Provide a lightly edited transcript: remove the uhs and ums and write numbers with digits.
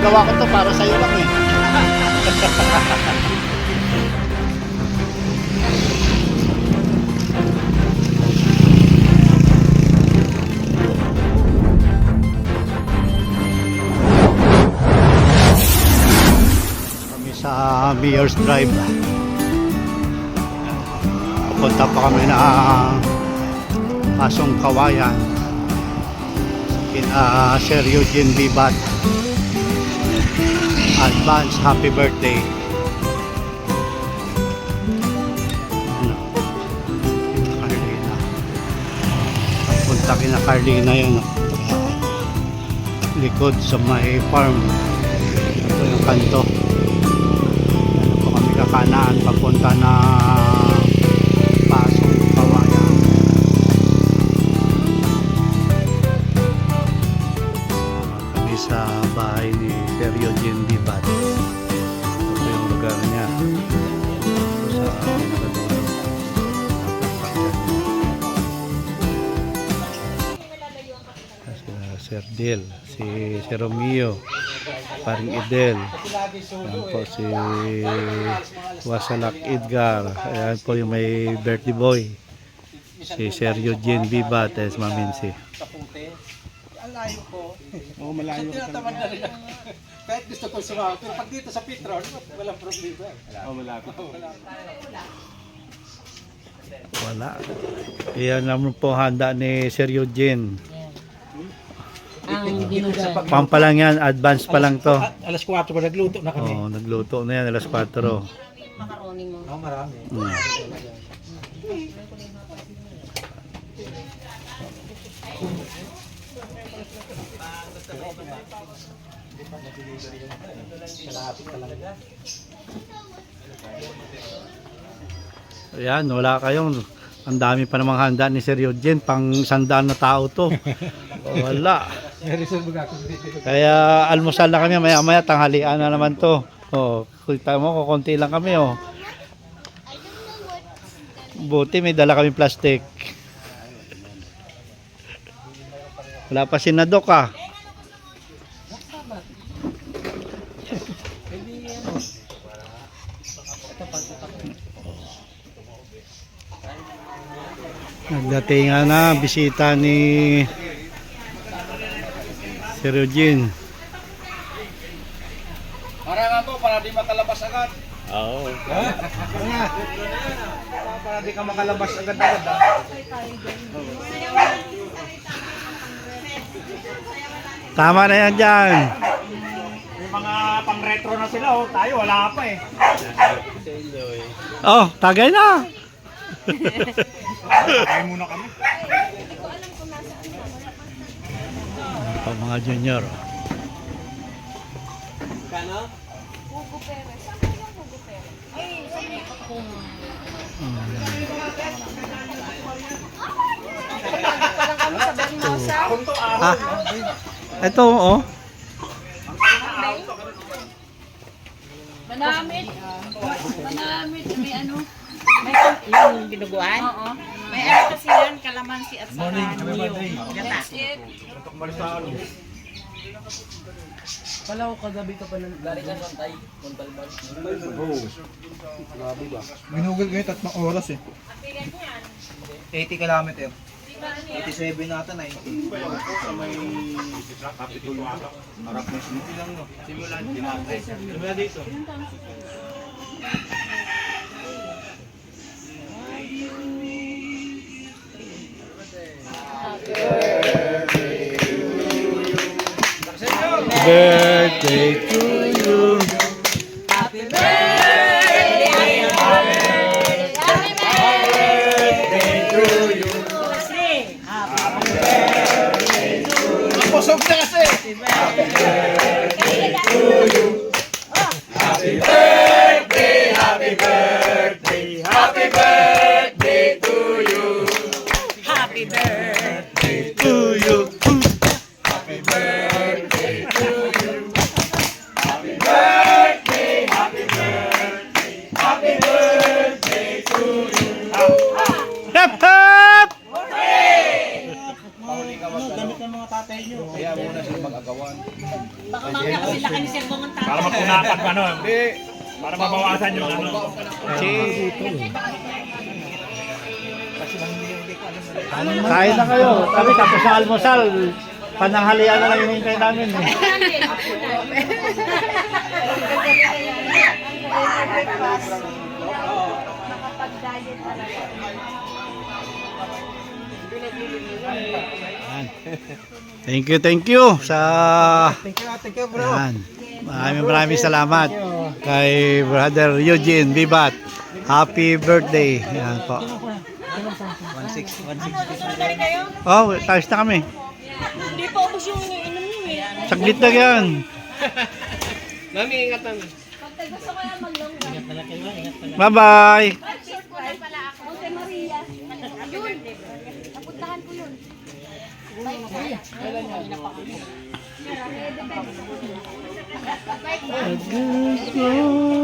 ginawa ko to para sa'yo lang eh. Kami sa Mayor's Drive. Punta pa kami na Pasong Kawayan. Kina Sir Eugene Bibat. Advance happy birthday. Carlina. Punta kina Carlina yun. Likod sa may farm. Ito yung kanto. Ano po kami kakanaan papunta na Pasong Kawayan. Kami sa bahay ni Sir Eugene Bibat. Ito yung lugar niya. Ito sa pinakadulo. Sir Del, si Sir Romeo, paring Idel, ayan po si Wasalak Edgar, ayan po yung may birthday boy, si Sir Eugene Bibat, at Maminsi. Ang layo ko. Oo, malayo ka Tinatamad na rin. Kahit gusto ko sumama. Pero pag dito sa Petron, walang problema. Oo, malapit. Wala. Iyan naman po handa ni Sir Eugene. Ang dinugan. Pampalang yan, advance pa lang to. Alas 4 ko nagluto na kami. Oh, nagluto na yan, alas 4. Macaroni mo. Oo, marami. Ayan, wala kayong. Ang dami pa namang handa ni Sir Eugene, pang 100 na tao to. Wala. Reserve ako dito. Kaya almusal na kami, maya-maya tanghalian na naman to. Oh, kita mo, kukunti lang kami oh. Buti may dala kami plastic. Wala pa sinadok ah. Nagdatingan na bisita ni Sir Eugene. Para nga po, para di makalabas agad. Oo. Para di ka makalabas agad-agad. Tama na yan dyan. May mga pang-retro na sila, oh. Tayo wala pa eh. Oh, tagay na. Tayo muna kami. Oh, mga junior. Kano? Hugo Perez. Saan ba yung Hugo Perez? Ay, sabi ko. Parang kami sa Bernosa. Ahon to, ahon. Ah, ito oh. Manamit. Manamit. May ano? May yung dinuguan? Oo. May ano kasi yan, kalamansi at saka niyo. Gata. Palaw, kagabi ka pa ng... Galing ka ng tay, Montalban. Oo. Grabe ba? Minugol ko yung 3 oras eh. 80 kilometer. 87 nata, 90. Sa may... Kapitulo. Harap na sinuti lang, no? Simulan, tinatay. Simula dito. Birthday to you. Happy birthday. Happy birthday to you. Ang busog na kasi! Happy birthday. To you. Hep hep! Damit ng mga tatay nyo. Kaya muna sila mag-agawan. Baka mamaya kasi laki ni Sir apat pa nun. Para mabawasan yung ano. Kain na kayo. Kami tapos sa almusal. Pananghalian na lang hinihintay namin. Nakapag-diet talaga. Thank you sa Thank you bro. yan. Maraming salamat kay Brother Eugene Bibat. Happy birthday. Yan po. 160. Oh, tayo na kami. Hindi pa ubos yung ininom niyo eh. Saglit na yan. Mami, ingatan. Pag gusto ko yan maglongga. Bye-bye. Monte Maria. Yun. Napuntahan ko yun. Good